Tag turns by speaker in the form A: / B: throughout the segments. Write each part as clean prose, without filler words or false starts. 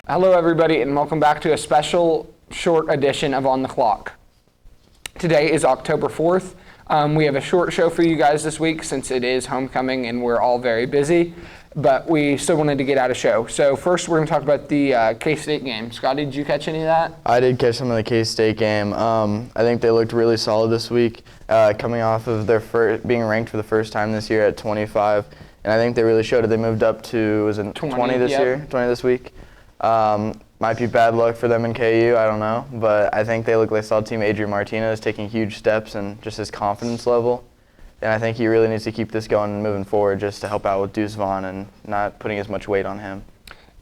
A: Hello everybody and welcome back to a special short edition of On the Clock. Today is October 4th. We have a short show for you guys this week since it is homecoming and we're all very busy, but we still wanted to get out a show. So first we're going to talk about the K-State game. Scotty, did you catch any of that?
B: I did catch some of the K-State game. I think they looked really solid this week, coming off of their being ranked for the first time this year at 25. And I think they really showed it. They moved up to, was it 20 this year? 20 this week. Might be bad luck for them in KU, I don't know. But I think they look like a solid team. Adrian Martinez taking huge steps and just his confidence level. And I think he really needs to keep this going and moving forward just to help out with Deuce Vaughn and not putting as much weight on him.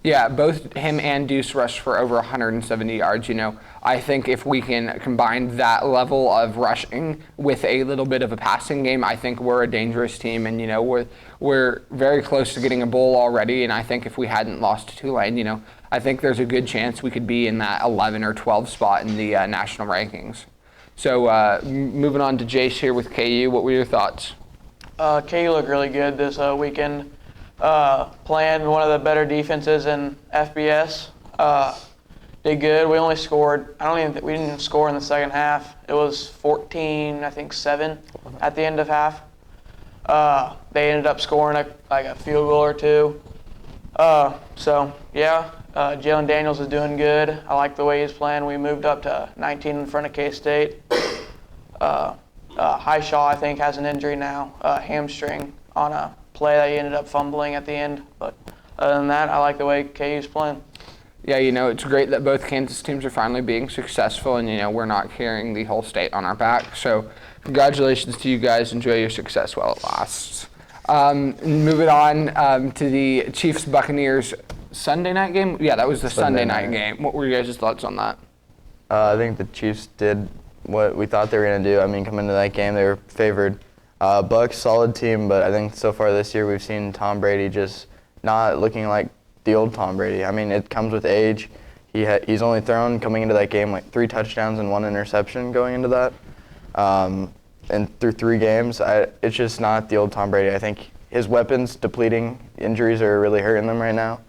A: Yeah, both him and Deuce rushed for over 170 yards. You know, I think if we can combine that level of rushing with a little bit of a passing game, I think we're a dangerous team. And, you know, we're very close to getting a bowl already. And I think if we hadn't lost to Tulane, you know, I think there's a good chance we could be in that 11 or 12 spot in the national rankings. So moving on to Jace here with KU, what were your thoughts?
C: KU looked really good this weekend. Playing one of the better defenses in FBS. Did good. We only scored, we didn't score in the second half. It was 14, I think 7 at the end of half. They ended up scoring a field goal or two. Jalen Daniels is doing good. I like the way he's playing. We moved up to 19 in front of K-State. Highshaw, I think, has an injury now, hamstring on a play that he ended up fumbling at the end. But other than that, I like the way KU's playing.
A: Yeah, you know, it's great that both Kansas teams are finally being successful and, you know, we're not carrying the whole state on our back. So congratulations to you guys. Enjoy your success while it lasts. Moving on to the Chiefs-Buccaneers Sunday night game. Yeah, that was the Sunday night game. What were your guys' thoughts on that?
B: I think the Chiefs did what we thought they were going to do. I mean, coming into that game, they were favored. Bucs, solid team, but I think so far this year we've seen Tom Brady just not looking like the old Tom Brady. I mean, it comes with age. He's only thrown, coming into that game, like 3 touchdowns and 1 interception going into that. And through 3 games, it's just not the old Tom Brady. I think his weapons depleting, injuries are really hurting them right now.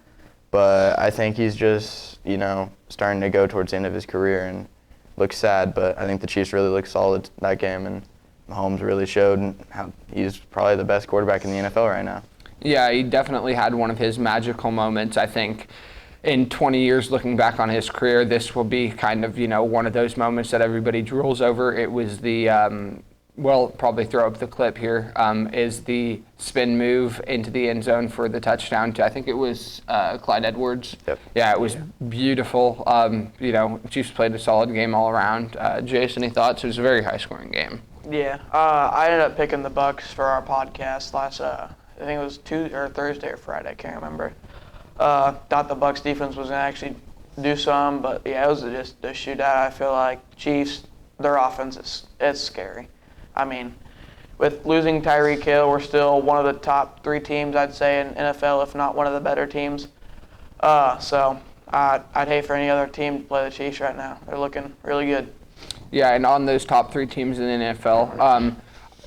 B: But I think he's just, you know, starting to go towards the end of his career and looks sad. But I think the Chiefs really looked solid that game, and Mahomes really showed how he's probably the best quarterback in the NFL right now.
A: Yeah, he definitely had one of his magical moments. I think in 20 years looking back on his career, this will be kind of, you know, one of those moments that everybody drools over. It was the probably throw up the clip here, is the spin move into the end zone for the touchdown to, I think it was Clyde Edwards.
B: Yep.
A: Yeah, it was beautiful. You know, Chiefs played a solid game all around. Jason, any thoughts? It was a very high-scoring game.
C: Yeah, I ended up picking the Bucs for our podcast last, I think it was Thursday or Friday, I can't remember. Thought the Bucs defense was going to actually do some, but yeah, it was just a shootout. I feel like Chiefs, their offense, it's scary. I mean, with losing Tyreek Hill, we're still one of the top 3 teams, I'd say, in NFL, if not one of the better teams. So I'd hate for any other team to play the Chiefs right now. They're looking really good.
A: Yeah, and on those top 3 teams in the NFL,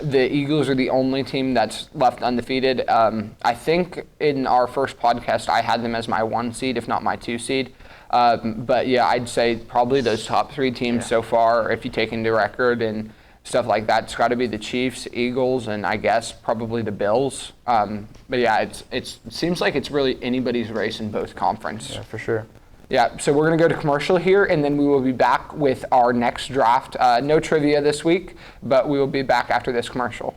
A: the Eagles are the only team that's left undefeated. I think in our first podcast, I had them as my 1 seed, if not my 2 seed. But yeah, I'd say probably those top 3 teams so far, if you take into record and stuff like that, it's got to be the Chiefs, Eagles, and I guess probably the Bills. But yeah, it seems like it's really anybody's race in both conferences.
B: Yeah, for sure.
A: Yeah, so we're going to go to commercial here, and then we will be back with our next draft. No trivia this week, but we will be back after this commercial.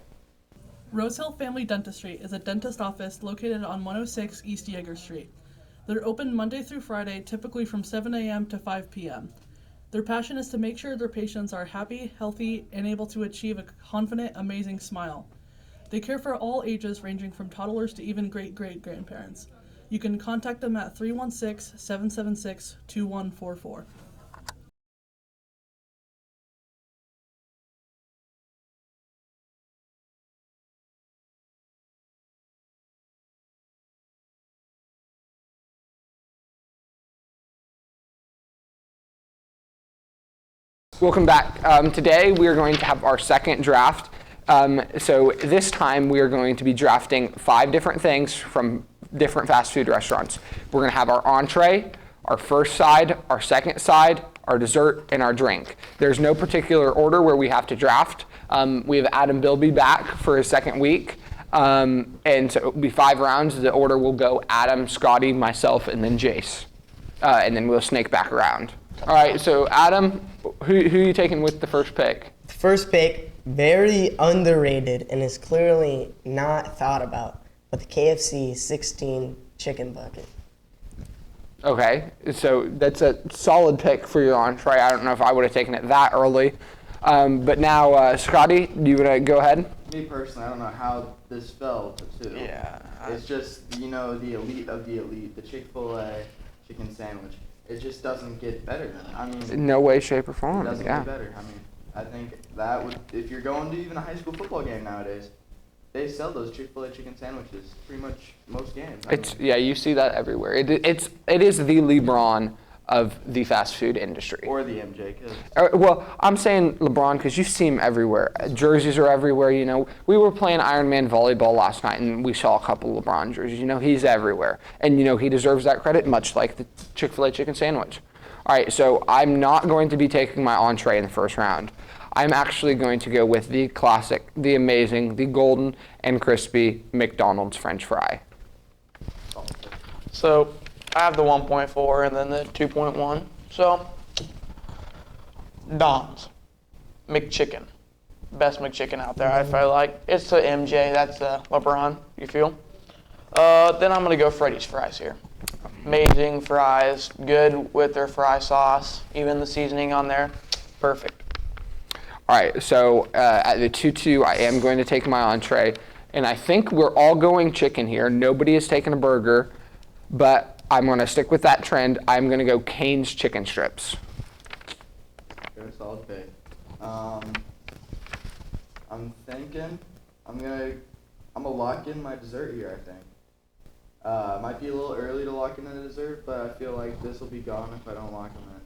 D: Rosehill Family Dentistry is a dentist office located on 106 East Yeager Street. They're open Monday through Friday, typically from 7 a.m. to 5 p.m. Their passion is to make sure their patients are happy, healthy, and able to achieve a confident, amazing smile. They care for all ages, ranging from toddlers to even great-great-grandparents. You can contact them at 316-776-2144.
A: Welcome back. Today we are going to have our second draft. So this time we are going to be drafting 5 different things from different fast food restaurants. We're going to have our entree, our first side, our second side, our dessert, and our drink. There's no particular order where we have to draft. We have Adam Bilby back for his second week. And so it'll be 5 rounds. The order will go Adam, Scotty, myself, and then Jace. And then we'll snake back around. All right, so Adam, who are you taking with the first pick?
E: The first pick, very underrated and is clearly not thought about, but the KFC 16 chicken bucket.
A: Okay, so that's a solid pick for your entree. I don't know if I would have taken it that early. But now, Scotty, do you want to go ahead?
B: Me personally, I don't know how this fell to 2.
C: Yeah.
B: It's just, the elite of the elite, the Chick-fil-A chicken sandwich. It just doesn't get better than that. I mean,
A: No way, shape, or
B: it
A: form.
B: doesn't
A: Yeah.
B: get better. I mean, I think that would, if you're going to even a high school football game nowadays, they sell those Chick-fil-A chicken sandwiches pretty much most games.
A: Yeah, you see that everywhere. It is the LeBron of the fast food industry.
B: Or the MJ, because
A: Well, I'm saying LeBron because you see him everywhere. Jerseys are everywhere. We were playing Ironman volleyball last night, and we saw a couple LeBron jerseys. He's everywhere, and he deserves that credit, much like the Chick-fil-A chicken sandwich. All right, so I'm not going to be taking my entree in the first round. I'm actually going to go with the classic, the amazing, the golden and crispy McDonald's French fry.
C: So I have the 1.4 and then the 2.1. So Dom's McChicken, best McChicken out there. I feel like it's the MJ. That's LeBron. You feel? Then I'm gonna go Freddy's fries here. Amazing fries, good with their fry sauce, even the seasoning on there, perfect.
A: All right, so at the 2-2, I am going to take my entree, and I think we're all going chicken here. Nobody is taking a burger, but I'm going to stick with that trend. I'm going to go Cane's chicken strips.
B: Very solid pick. I'm thinking I'm gonna lock in my dessert here. I think might be a little early to lock in the dessert, but I feel like this will be gone if I don't lock them in.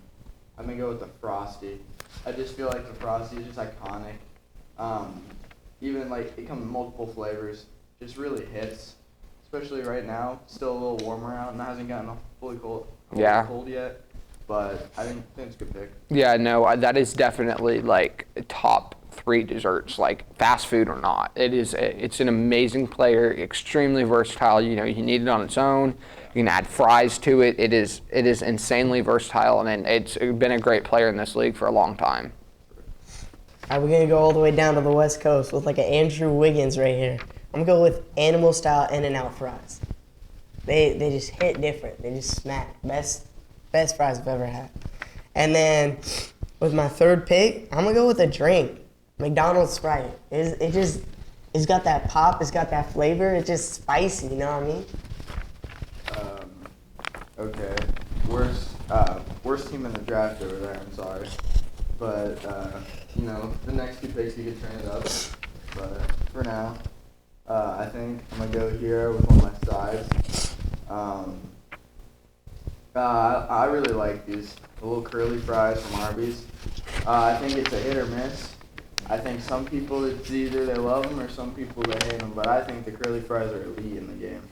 B: I'm gonna go with the Frosty. I just feel like the Frosty is just iconic. Even like it comes in multiple flavors, just really hits. Especially right now, still a little warmer out, and it hasn't gotten fully cold yet. But I think it's a good pick.
A: Yeah, no, that is definitely like top 3 desserts, like fast food or not. It's an amazing player, extremely versatile. You need it on its own. You can add fries to it. It is insanely versatile, and it's been a great player in this league for a long time.
E: All right, we're going to go all the way down to the West Coast with like an Andrew Wiggins right here. I'm going to go with animal style In-N-Out fries. They just hit different. They just smack. Best fries I've ever had. And then with my third pick, I'm going to go with a drink. McDonald's Sprite. It's got that pop. It's got that flavor. It's just spicy, you know what I mean?
B: Okay. Worst team in the draft over there, I'm sorry. But, the next 2 picks you could turn it up. But for now, I think I'm going to go here with one of my sides. I really like these little curly fries from Arby's. I think it's a hit or miss. I think some people, it's either they love them or some people they hate them. But I think the curly fries are elite in the game.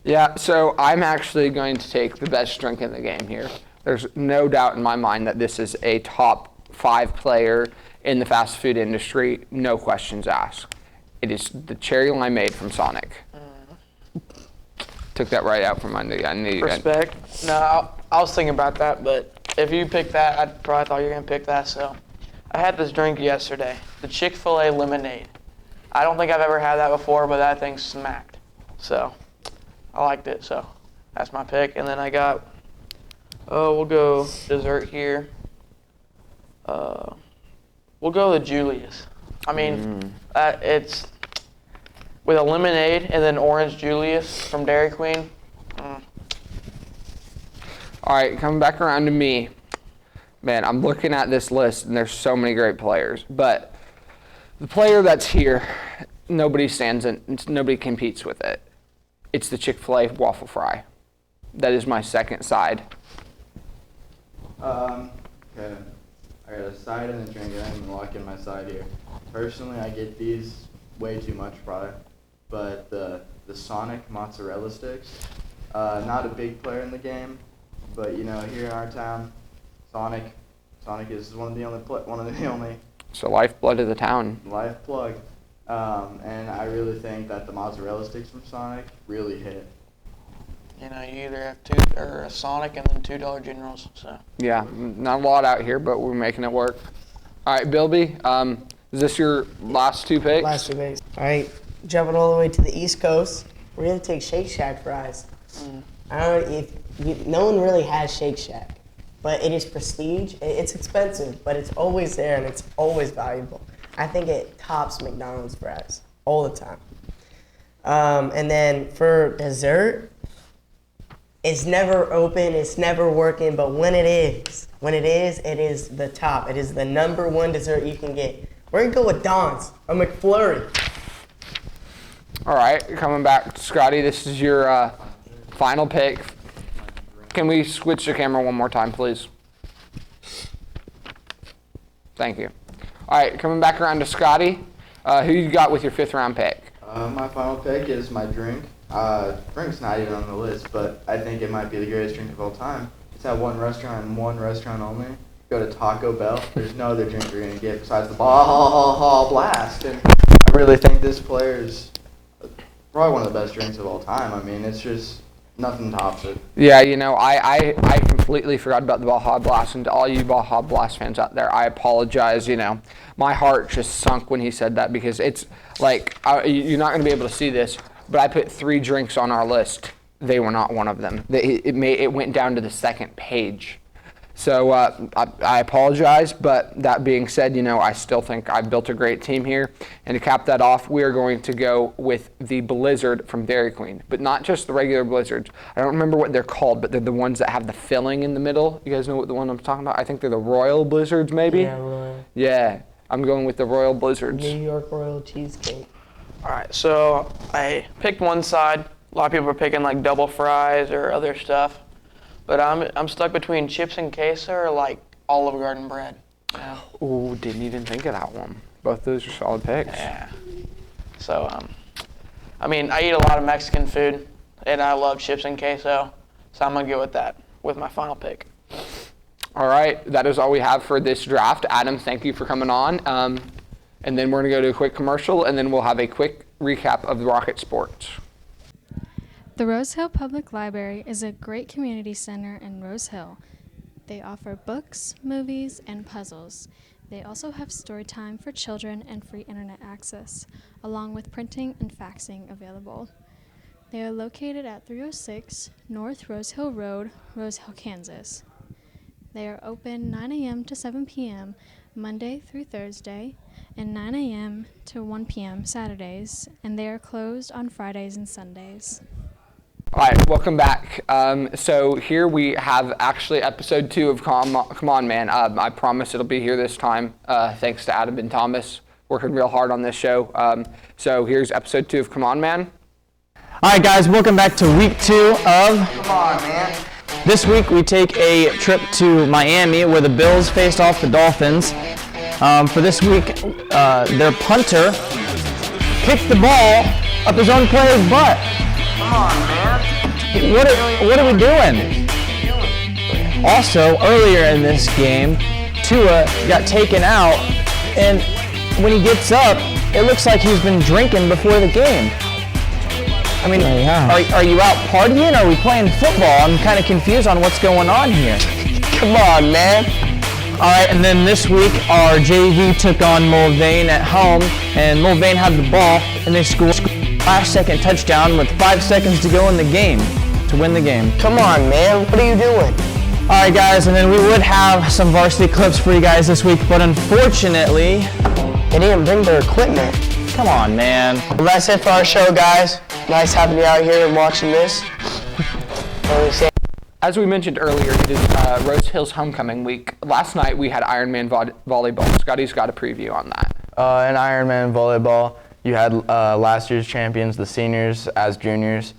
A: Yeah, so I'm actually going to take the best drink in the game here. There's no doubt in my mind that this is a top 5 player in the fast food industry, no questions asked. It is the cherry limeade from Sonic. Took that right out from under you. I knew you.
C: Respect. No, I was thinking about that, but if you picked that, I probably thought you were going to pick that. So I had this drink yesterday, the Chick-fil-A lemonade. I don't think I've ever had that before, but that thing smacked. So I liked it, so that's my pick. And then I got, we'll go dessert here. We'll go with Julius. I mean, it's with a lemonade and then orange Julius from Dairy Queen.
A: All right, coming back around to me. Man, I'm looking at this list, and there's so many great players. But the player that's here, nobody competes with it. It's the Chick-fil-A waffle fry. That is my second side.
B: Okay. I got a side and a drink, and I'm going to lock in my side here. Personally, I get these way too much probably. But the Sonic mozzarella sticks, not a big player in the game, But here in our town, Sonic is one of the only
A: It's the lifeblood of the town.
B: life plug. And I really think that the mozzarella sticks from Sonic really hit.
C: You either have a Sonic and then $2 Generals. So
A: Yeah, not a lot out here, but we're making it work. All right, Bilby, is this your last two picks?
E: Last 2 picks. All right, jumping all the way to the East Coast, we're gonna take Shake Shack fries. I don't know if no one really has Shake Shack, but it is prestige. It's expensive, but it's always there and it's always valuable. I think it tops McDonald's fries all the time. And then for dessert, it's never open, it's never working, but when it is, it is the top. It is the number one dessert you can get. We're gonna go with Don's, a McFlurry.
A: All right, coming back, Scotty, this is your final pick. Can we switch the camera one more time, please? Thank you. All right, coming back around to Scotty. Who you got with your 5th round pick?
B: My final pick is my drink. Drink's not even on the list, but I think it might be the greatest drink of all time. It's at one restaurant and one restaurant only. Go to Taco Bell. There's no other drink you're going to get besides the Baja Blast. And I really think this player is probably one of the best drinks of all time. I mean, it's just nothing tops it.
A: Yeah, I completely forgot about the Baja Blast, and to all you Baja Blast fans out there, I apologize. My heart just sunk when he said that, because it's like, you're not going to be able to see this, but I put 3 drinks on our list. They were not one of them. It went down to the second page. So I apologize, but that being said, I still think I've built a great team here. And to cap that off, we are going to go with the Blizzard from Dairy Queen, but not just the regular Blizzards. I don't remember what they're called, but they're the ones that have the filling in the middle. You guys know what the one I'm talking about? I think they're the Royal Blizzards, maybe?
E: Yeah, Royal.
A: Yeah, I'm going with the Royal Blizzards.
E: New York Royal Cheesecake.
C: all right, so I picked one side. A lot of people are picking like double fries or other stuff, but I'm stuck between chips and queso or like Olive Garden bread. Yeah.
A: Ooh, didn't even think of that one. Both those are solid picks.
C: Yeah. So I eat a lot of Mexican food, and I love chips and queso, so I'm gonna go with that with my final pick.
A: All right, that is all we have for this draft. Adam, thank you for coming on. And then we're going to go to a quick commercial, and then we'll have a quick recap of the Rocket Sports.
F: The Rose Hill Public Library is a great community center in Rose Hill. They offer books, movies, and puzzles. They also have story time for children and free internet access, along with printing and faxing available. They are located at 306 North Rose Hill Road, Rose Hill, Kansas. They are open 9 a.m. to 7 p.m. Monday through Thursday, and 9 a.m. to 1 p.m. Saturdays, and they are closed on Fridays and Sundays.
A: All right, welcome back. So here we have actually episode 2 of Come On Man. I promise it'll be here this time, thanks to Adam and Thomas working real hard on this show. So here's episode 2 of Come On Man.
G: All right, guys, welcome back to week 2 of Come On Man. This week we take a trip to Miami where the Bills faced off the Dolphins. For this week, their punter kicked the ball up his own player's butt.
C: Come on, man.
G: What are we doing? Also, earlier in this game, Tua got taken out, and when he gets up, it looks like he's been drinking before the game. I mean, are you out partying? Or are we playing football? I'm kind of confused on what's going on here.
E: Come on, man.
G: All right, and then this week, our JV took on Mulvane at home, and Mulvane had the ball, and they scored a last-second touchdown with 5 seconds to go in the game to win the game.
E: Come on, man. What are you doing?
G: All right, guys, and then we would have some varsity clips for you guys this week, but unfortunately,
E: They didn't bring their equipment.
G: come on, man.
E: Well, that's it for our show, guys. Nice having you out here and watching this.
A: As we mentioned earlier, it is Rose Hill's homecoming week. Last night we had Ironman volleyball. Scotty's got a preview on that.
B: In Ironman volleyball, you had last year's champions, the seniors, as juniors,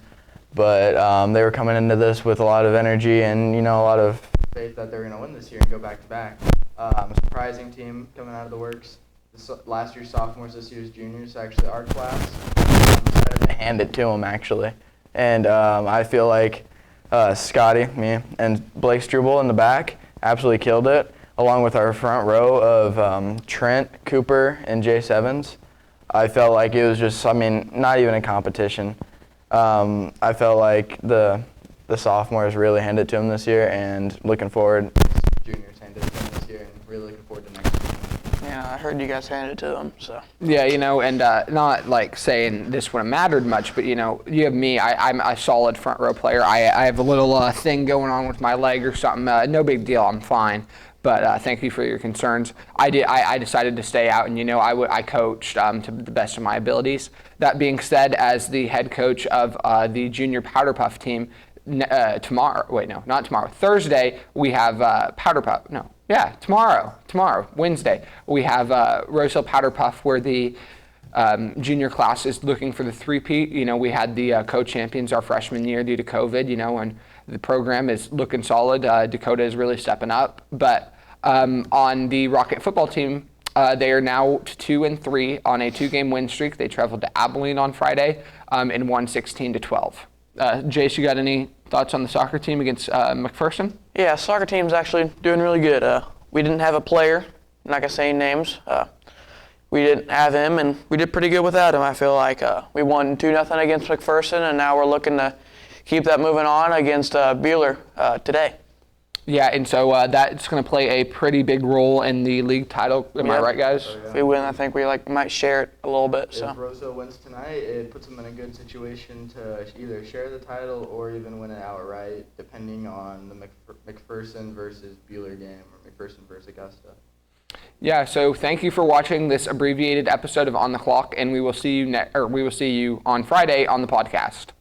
B: but they were coming into this with a lot of energy and a lot of faith that they were going to win this year and go back to back. A surprising team coming out of the works. Last year's sophomores, this year's juniors, actually our class. Decided to hand it to them actually, and I feel like Scotty, me, and Blake Struble in the back absolutely killed it, along with our front row of Trent, Cooper, and Jace Evans. I felt like it was just, not even a competition. I felt like the sophomores really handed it to him this year, and looking forward, juniors handed it to him this year, and really looking forward to next year.
C: Yeah, I heard you guys handed it to them, so.
A: Yeah, and not like saying this would have mattered much, but you have me. I'm a solid front row player. I have a little thing going on with my leg or something. No big deal. I'm fine. But thank you for your concerns. I decided to stay out, and I coached to the best of my abilities. That being said, as the head coach of the junior powder puff team, Thursday we have powder puff. No. Yeah, tomorrow, Wednesday, we have Rose Hill Powder Puff, where the junior class is looking for the three-peat. We had the co-champions our freshman year due to COVID, and the program is looking solid. Dakota is really stepping up. But on the Rocket football team, they are now 2-3 on a 2-game win streak. They traveled to Abilene on Friday and won 16-12. Jace, you got any thoughts on the soccer team against McPherson?
C: Yeah, soccer team's actually doing really good. We didn't have a player, I'm not going to say any names. We didn't have him, and we did pretty good without him. I feel like we won 2-0 against McPherson, and now we're looking to keep that moving on against Bueller today.
A: Yeah, and so that's going to play a pretty big role in the league title. Am I right, guys?
C: If we win, I think we might share it a little bit. So.
B: If Rosehill wins tonight, it puts them in a good situation to either share the title or even win it outright, depending on the McPherson versus Bueller game or McPherson versus Augusta.
A: Yeah, so thank you for watching this abbreviated episode of On the Clock, and we will see you on Friday on the podcast.